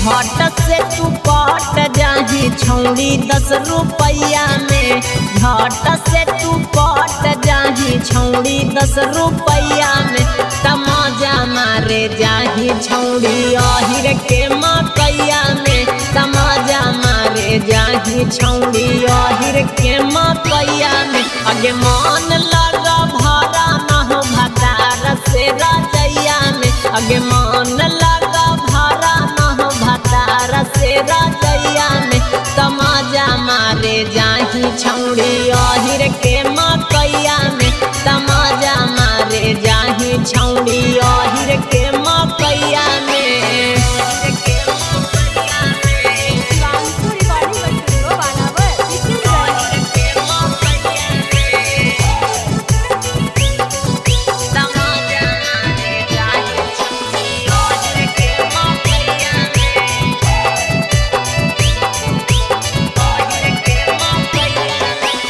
झट से तू पट जाही छौड़ी 10 रुपया में, झट से तू पट जाही छौड़ी 10 रुपया में। तमाजा मारे जाही छौड़ी अहिर के मकैया में, तमाजा मारे जाही छौड़ी अहिर के मकैया में। अगे मन लगा भरा न हो भतार से रजैया में, अगे मन लगा भरा न हो भतार से रजैया में। तमाजा मारे जाही छौड़ी अहिर के मकैया में, तमाजा मारे जाही छौड़ी अहिर के मकैया में।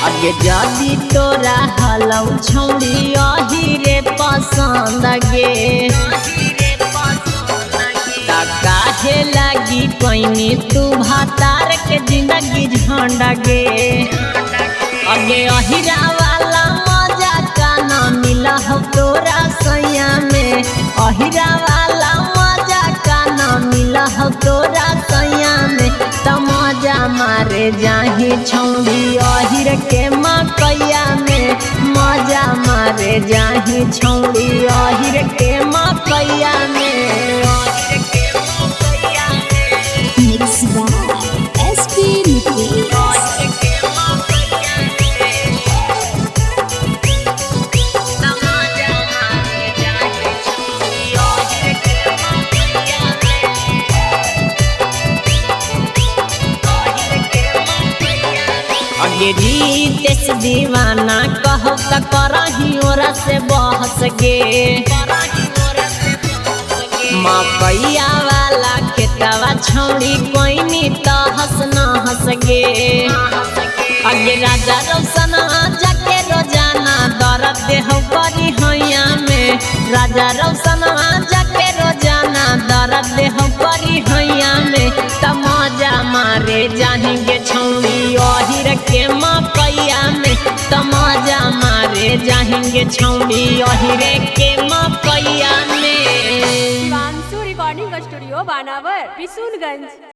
अगे जदी तोरा हलौ छौड़ी अहिरे पसंद गे, काहे लगी पैनी तू भतार के जिंदगी झंड गे। अगे अहिरा वाला मजा का न मिला हो तोरा सैया में, अहिरा वाला मजा का न मिला हो तोरा सैया में। तमाजा मारे जाही छौड़ी अहिर के मकैया में, मजा मारे जाही छौड़ी अहिर के मकैया में। अगे रीतेश दीवाना कहो त करही ओरा से बहस गे, मकैया वाला खेतवा छौड़ी कोइनी त हंस न हंस गे। अगे राजा रौशन जाके रोजाना दर्द देहो करी हैया में, राजा रौशन जाके रोजाना दर्द देहो करी हैया में। तमाजा मारे जाहेंगे छौड़ी अहिर के मकैया में, तमाजा मारे जाहेंगे छौड़ी अहिर के मकैया में। शिवांशु रिकॉर्डिंग स्टूडियो बानावर बिशुनगंज।